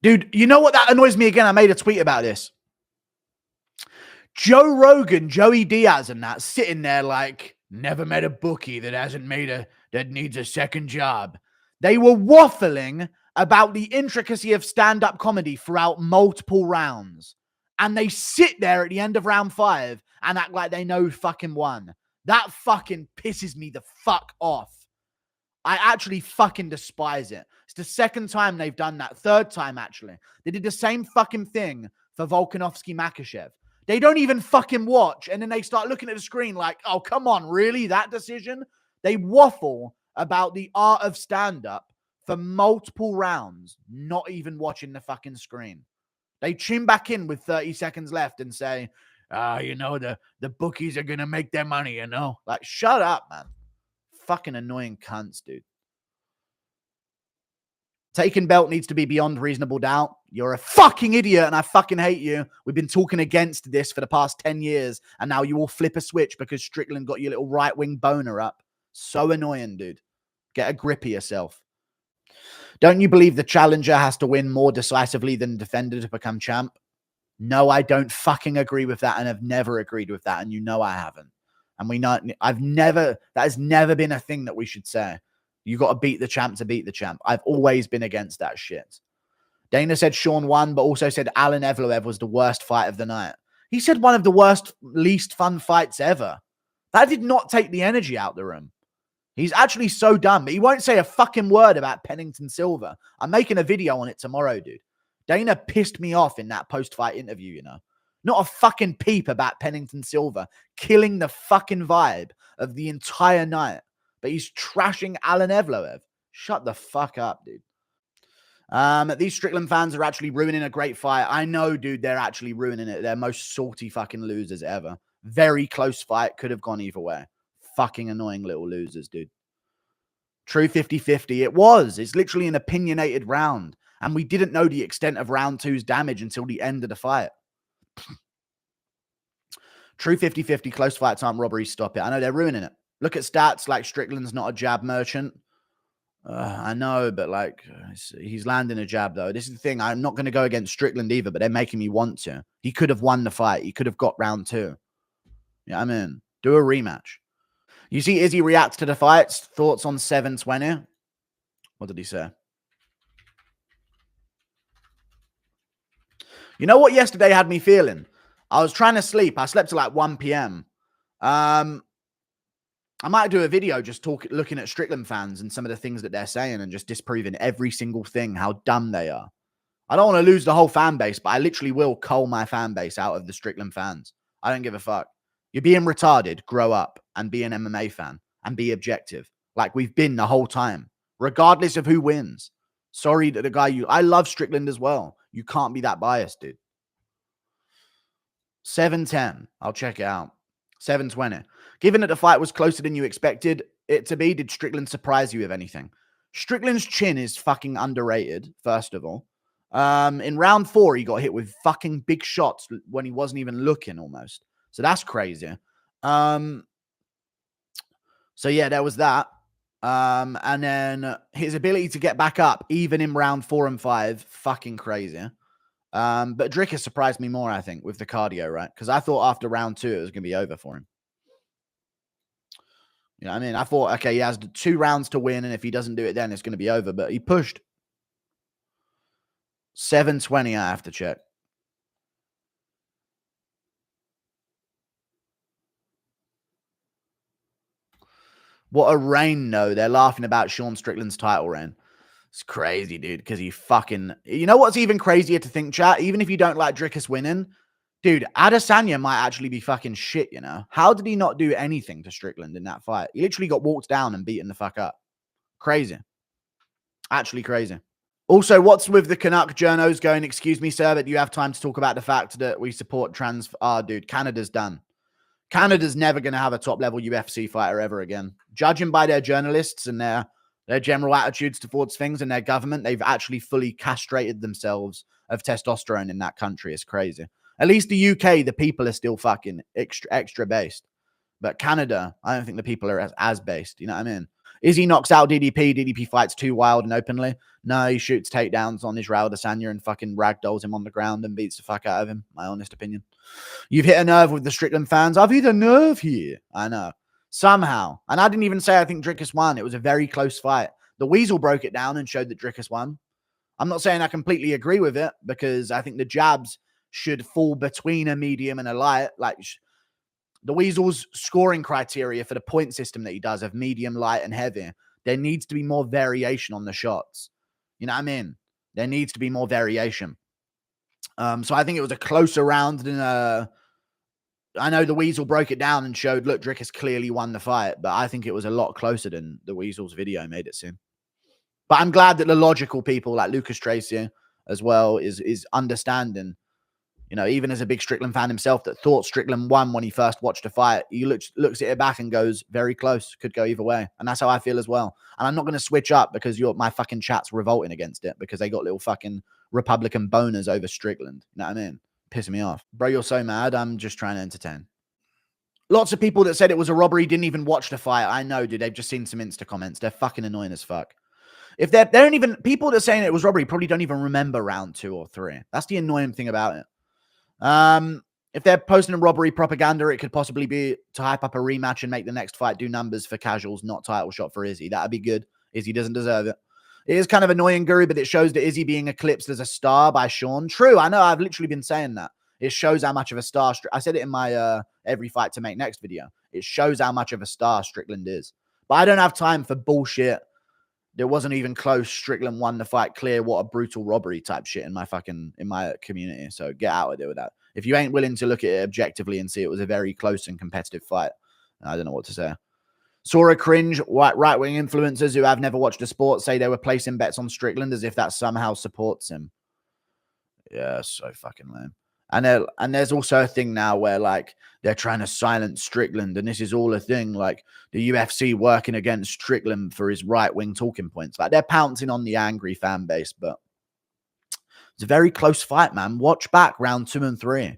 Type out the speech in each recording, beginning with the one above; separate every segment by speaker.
Speaker 1: Dude, you know what that annoys me again? I made a tweet about this. Joe Rogan, Joey Diaz and that sitting there like, never met a bookie that needs a second job. They were waffling about the intricacy of stand-up comedy throughout multiple rounds. And they sit there at the end of round 5 and act like they know fucking won. That fucking pisses me the fuck off. I actually fucking despise it. It's the second time they've done that. Third time, actually. They did the same fucking thing for Volkanovski-Makhachev. They don't even fucking watch. And then they start looking at the screen like, oh, come on, really? That decision? They waffle about the art of stand-up for multiple rounds, not even watching the fucking screen. They tune back in with 30 seconds left and say, the bookies are going to make their money, you know? Like, shut up, man. Fucking annoying cunts, dude. Taking belt needs to be beyond reasonable doubt. You're a fucking idiot and I fucking hate you. We've been talking against this for the past 10 years and now you all flip a switch because Strickland got your little right-wing boner up. So annoying, dude. Get a grip of yourself. Don't you believe the challenger has to win more decisively than the defender to become champ? No, I don't fucking agree with that and have never agreed with that and you know I haven't. And that has never been a thing that we should say. You got to beat the champ to beat the champ. I've always been against that shit. Dana said Sean won, but also said Alan Evloev was the worst fight of the night. He said one of the worst, least fun fights ever. That did not take the energy out the room. He's actually so dumb, but he won't say a fucking word about Pennington Silva. I'm making a video on it tomorrow, dude. Dana pissed me off in that post-fight interview, you know. Not a fucking peep about Pennington Silva killing the fucking vibe of the entire night. But he's trashing Alan Evloev. Shut the fuck up, dude. These Strickland fans are actually ruining a great fight. I know, dude, they're actually ruining it. They're most salty fucking losers ever. Very close fight. Could have gone either way. Fucking annoying little losers, dude. True 50-50. It was. It's literally an opinionated round. And we didn't know the extent of round 2's damage until the end of the fight. True 50-50. Close fight time. Robbery. Stop it. I know they're ruining it. Look at stats like Strickland's not a jab merchant. I know, but like he's landing a jab though. This is the thing. I'm not going to go against Strickland either, but they're making me want to. He could have won the fight. He could have got round 2. Yeah, I'm in. Do a rematch. You see Izzy reacts to the fights. Thoughts on 720? What did he say? You know what yesterday had me feeling? I was trying to sleep. I slept till like 1 p.m. I might do a video just looking at Strickland fans and some of the things that they're saying and just disproving every single thing, how dumb they are. I don't want to lose the whole fan base, but I literally will cull my fan base out of the Strickland fans. I don't give a fuck. You're being retarded. Grow up and be an MMA fan and be objective like we've been the whole time, regardless of who wins. Sorry that the guy I love Strickland as well. You can't be that biased, dude. 7-10. I'll check it out. 7-20. Given that the fight was closer than you expected it to be, did Strickland surprise you with anything? Strickland's chin is fucking underrated, first of all. In round 4, he got hit with fucking big shots when he wasn't even looking almost. So that's crazy. So yeah, there was that. And then his ability to get back up, even in round 4 and 5, fucking crazy. But Dricus surprised me more, I think, with the cardio, right? Because I thought after round 2, it was going to be over for him. You know what I mean? I thought, okay, he has 2 rounds to win, and if he doesn't do it then, it's going to be over. But he pushed. 720, I have to check. What a reign, though. They're laughing about Sean Strickland's title reign. It's crazy, dude, because he fucking... You know what's even crazier to think, chat? Even if you don't like Dricus winning, dude, Adesanya might actually be fucking shit, you know? How did he not do anything to Strickland in that fight? He literally got walked down and beaten the fuck up. Crazy. Actually crazy. Also, what's with the Canuck journos going, excuse me, sir, but do you have time to talk about the fact that we support trans... dude, Canada's done. Canada's never going to have a top-level UFC fighter ever again. Judging by their journalists and their general attitudes towards things and their government, they've actually fully castrated themselves of testosterone in that country. It's crazy. At least the UK, the people are still fucking extra based. But Canada, I don't think the people are as based. You know what I mean? Izzy knocks out DDP. DDP fights too wild and openly. No, he shoots takedowns on Israel Adesanya and fucking ragdolls him on the ground and beats the fuck out of him. My honest opinion. You've hit a nerve with the Strickland fans. I've hit a nerve here. I know. Somehow. And I didn't even say I think Dricus won. It was a very close fight. The Weasel broke it down and showed that Dricus won. I'm not saying I completely agree with it because I think the jabs should fall between a medium and a light. Like the Weasel's scoring criteria for the point system that he does of medium, light, and heavy, there needs to be more variation on the shots. You know what I mean? There needs to be more variation. So I think it was a closer round than I know the Weasel broke it down and showed, look, Dricus clearly won the fight, but I think it was a lot closer than the Weasel's video made it seem. But I'm glad that the logical people like Lucas Tracy as well is understanding. You know, even as a big Strickland fan himself that thought Strickland won when he first watched the fight, he looks at it back and goes, very close, could go either way. And that's how I feel as well. And I'm not going to switch up because my fucking chat's revolting against it because they got little fucking Republican boners over Strickland. You know what I mean? Pissing me off. Bro, you're so mad. I'm just trying to entertain. Lots of people that said it was a robbery didn't even watch the fight. I know, dude. They've just seen some Insta comments. They're fucking annoying as fuck. If they don't even, people that are saying it was robbery probably don't even remember round 2 or 3. That's the annoying thing about it. If they're posting a robbery propaganda, it could possibly be to hype up a rematch and make the next fight do numbers for casuals, not title shot for Izzy. That'd be good. Izzy doesn't deserve it. It is kind of annoying, Guru, but it shows that Izzy being eclipsed as a star by Sean. True, I know. I've literally been saying that. It shows how much of a star. I said it in my every fight to make next video. It shows how much of a star Strickland is. But I don't have time for bullshit. There wasn't even close. Strickland won the fight clear. What a brutal robbery type shit in my community. So get out of there with that. If you ain't willing to look at it objectively and see it was a very close and competitive fight, I don't know what to say. Saw a cringe right-wing influencers who have never watched the sport say they were placing bets on Strickland as if that somehow supports him. Yeah, so fucking lame. And there's also a thing now where like they're trying to silence Strickland, and this is all a thing. Like the UFC working against Strickland for his right-wing talking points. Like they're pouncing on the angry fan base, but it's a very close fight, man. Watch back round 2 and 3,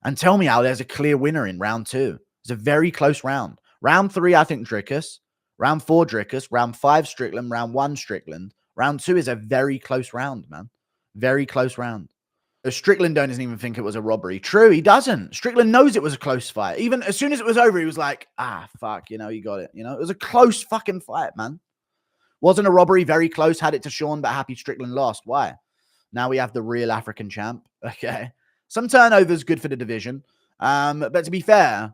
Speaker 1: and tell me how there's a clear winner in round 2. It's a very close round. Round 3, I think Dricus. Round 4, Dricus. Round 5, Strickland. Round 1, Strickland. Round 2 is a very close round, man. Very close round. Strickland doesn't even think it was a robbery. True, he doesn't. Strickland knows it was a close fight. Even as soon as it was over, he was like, fuck, you know, you got it. You know, it was a close fucking fight, man. Wasn't a robbery, very close. Had it to Sean, but happy Strickland lost. Why? Now we have the real African champ. Okay. Some turnovers good for the division. But to be fair,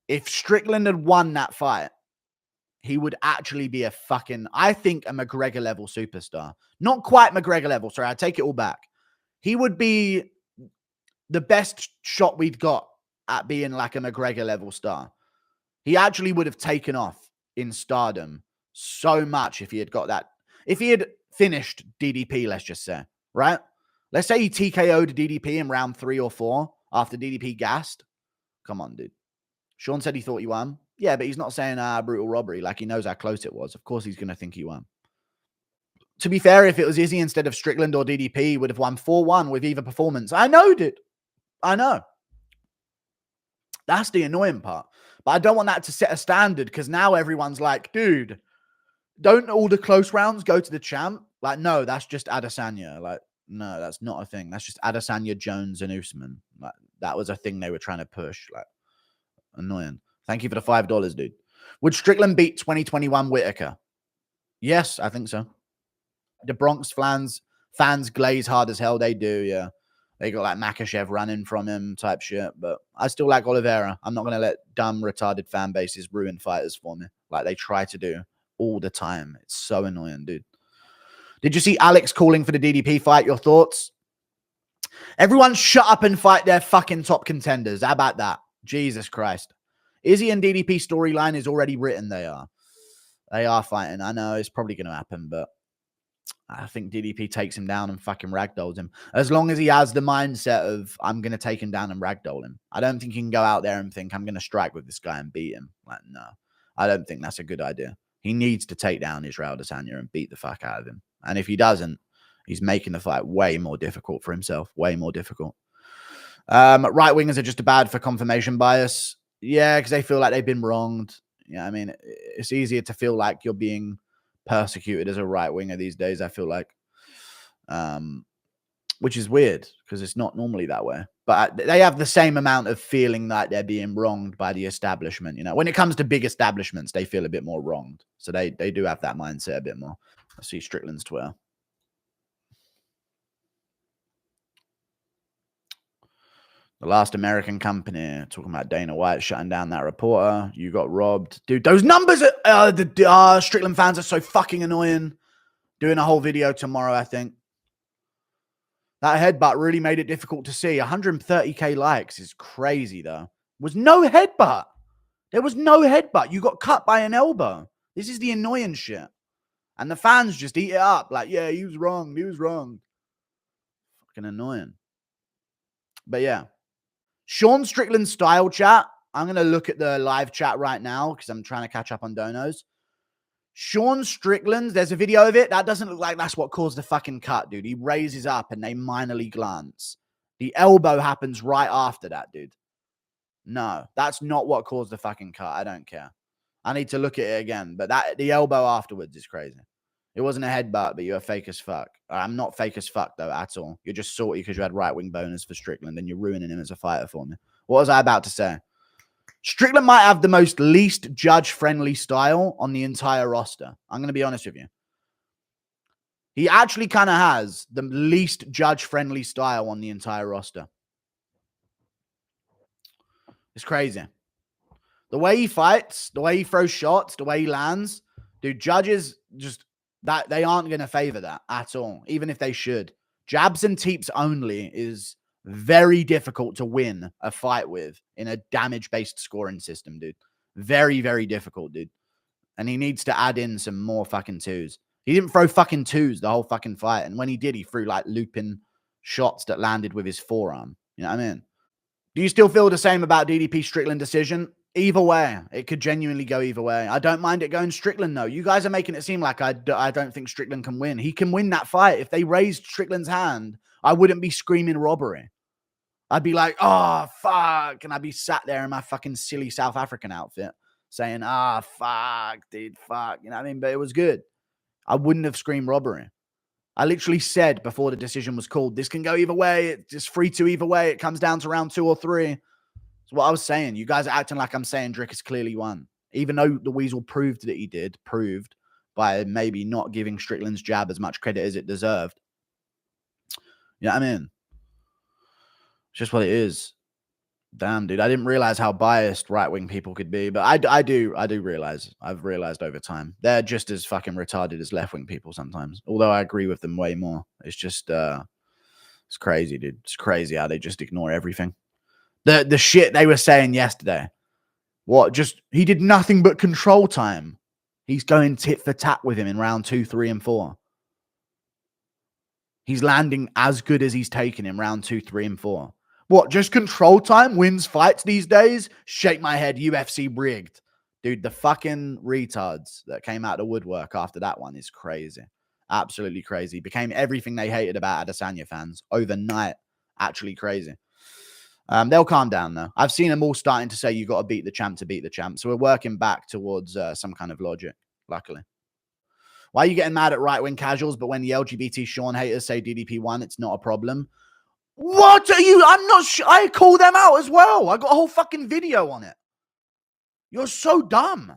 Speaker 1: if Strickland had won that fight, he would actually be a fucking, I think, a McGregor level superstar. Not quite McGregor level. Sorry, I take it all back. He would be the best shot we'd got at being like a McGregor level star. He actually would have taken off in stardom so much if he had got that. If he had finished DDP, let's just say, right? Let's say he TKO'd DDP in round 3 or 4 after DDP gassed. Come on, dude. Sean said he thought he won. Yeah, but he's not saying brutal robbery. Like he knows how close it was. Of course he's going to think he won. To be fair, if it was Izzy instead of Strickland or DDP, he would have won 4-1 with either performance. I know, dude. I know. That's the annoying part. But I don't want that to set a standard because now everyone's like, dude, don't all the close rounds go to the champ? Like, no, that's just Adesanya. Like, no, that's not a thing. That's just Adesanya, Jones, and Usman. Like, that was a thing they were trying to push. Like, annoying. Thank you for the $5, dude. Would Strickland beat 2021 Whitaker? Yes, I think so. The Bronx fans glaze hard as hell. They do, yeah. They got like Makachev running from him type shit. But I still like Oliveira. I'm not going to let dumb, retarded fan bases ruin fighters for me. Like they try to do all the time. It's so annoying, dude. Did you see Alex calling for the DDP fight? Your thoughts? Everyone shut up and fight their fucking top contenders. How about that? Jesus Christ. Izzy and DDP storyline is already written. They are fighting. I know it's probably going to happen, but I think DDP takes him down and fucking ragdolls him. As long as he has the mindset of, I'm going to take him down and ragdoll him. I don't think he can go out there and think, I'm going to strike with this guy and beat him. Like, no. I don't think that's a good idea. He needs to take down Israel Adesanya and beat the fuck out of him. And if he doesn't, he's making the fight way more difficult for himself. Way more difficult. Right wingers are just bad for confirmation bias. Yeah, because they feel like they've been wronged. Yeah, I mean, it's easier to feel like you're being persecuted as a right winger these days, I feel like. Which is weird because it's not normally that way. But they have the same amount of feeling that they're being wronged by the establishment. You know, when it comes to big establishments, they feel a bit more wronged. So they do have that mindset a bit more. Let's see Strickland's Twitter. The last American company, talking about Dana White shutting down that reporter. You got robbed. Dude, those numbers, the Strickland fans are so fucking annoying. Doing a whole video tomorrow, I think. That headbutt really made it difficult to see. 130k likes is crazy, though. Was no headbutt. There was no headbutt. You got cut by an elbow. This is the annoying shit. And the fans just eat it up. Like, yeah, he was wrong. He was wrong. Fucking annoying. But yeah. Sean Strickland's style chat. I'm going to look at the live chat right now because I'm trying to catch up on donos. Sean Strickland, there's a video of it. That doesn't look like that's what caused the fucking cut, dude. He raises up and they minorly glance. The elbow happens right after that, dude. No, that's not what caused the fucking cut. I don't care. I need to look at it again. But the elbow afterwards is crazy. It wasn't a headbutt, but you're fake as fuck. I'm not fake as fuck, though, at all. You're just salty because you had right-wing boners for Strickland and you're ruining him as a fighter for me. What was I about to say? Strickland might have the most least judge-friendly style on the entire roster. I'm going to be honest with you. He actually kind of has the least judge-friendly style on the entire roster. It's crazy. The way he fights, the way he throws shots, the way he lands, dude, judges just, that they aren't going to favor that at all, even if they should. Jabs and teeps only is very difficult to win a fight with in a damage-based scoring system, dude. Very, very difficult, dude. And he needs to add in some more fucking twos. He didn't throw fucking twos the whole fucking fight. And when he did, he threw like looping shots that landed with his forearm. You know what I mean? Do you still feel the same about DDP Strickland decision? Either way, it could genuinely go either way. I don't mind it going Strickland, though. You guys are making it seem like I don't think Strickland can win. He can win that fight. If they raised Strickland's hand, I wouldn't be screaming robbery. I'd be like, oh, fuck. And I'd be sat there in my fucking silly South African outfit saying, ah, fuck, dude, fuck. You know what I mean? But it was good. I wouldn't have screamed robbery. I literally said before the decision was called, this can go either way. It's just 3-2 either way. It comes down to round 2 or 3. That's what I was saying. You guys are acting like I'm saying Dricus clearly won. Even though the Weasel proved that he did, proved by maybe not giving Strickland's jab as much credit as it deserved. You know what I mean? It's just what it is. Damn, dude. I didn't realize how biased right-wing people could be, but I do realize. I've realized over time. They're just as fucking retarded as left-wing people sometimes. Although I agree with them way more. It's just, it's crazy, dude. It's crazy how they just ignore everything. The shit they were saying yesterday. What? Just, he did nothing but control time. He's going tit for tat with him in round 2, 3, and 4. He's landing as good as he's taken in round 2, 3, and 4. What, just control time wins fights these days? Shake my head, UFC rigged. Dude, the fucking retards that came out of the woodwork after that one is crazy. Absolutely crazy. Became everything they hated about Adesanya fans overnight. Actually crazy. They'll calm down, though. I've seen them all starting to say you got to beat the champ to beat the champ. So we're working back towards some kind of logic, luckily. Why are you getting mad at right-wing casuals, but when the LGBT Sean haters say DDP won, it's not a problem? What are you? I'm not sure. I call them out as well. I got a whole fucking video on it. You're so dumb.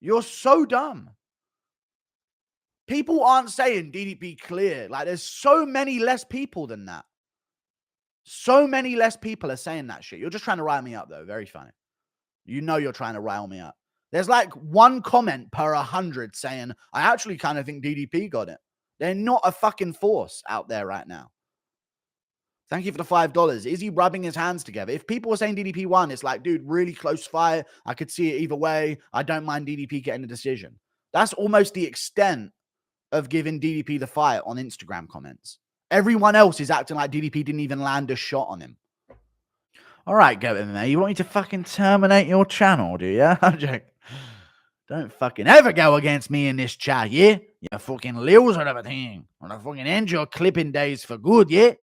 Speaker 1: You're so dumb. People aren't saying DDP clear. Like, there's so many less people than that. So many less people are saying that shit. You're just trying to rile me up, though. Very funny. You know you're trying to rile me up. There's like one comment per 100 saying, I actually kind of think DDP got it. They're not a fucking force out there right now. Thank you for the $5. Is he rubbing his hands together? If people were saying DDP won, it's like, dude, really close fight. I could see it either way. I don't mind DDP getting a decision. That's almost the extent of giving DDP the fight on Instagram comments. Everyone else is acting like DDP didn't even land a shot on him. All right, go in there. You want me to fucking terminate your channel, do you? Don't fucking ever go against me in this chat, yeah? You fucking losers of a thing. I'm gonna fucking end your clipping days for good, yeah?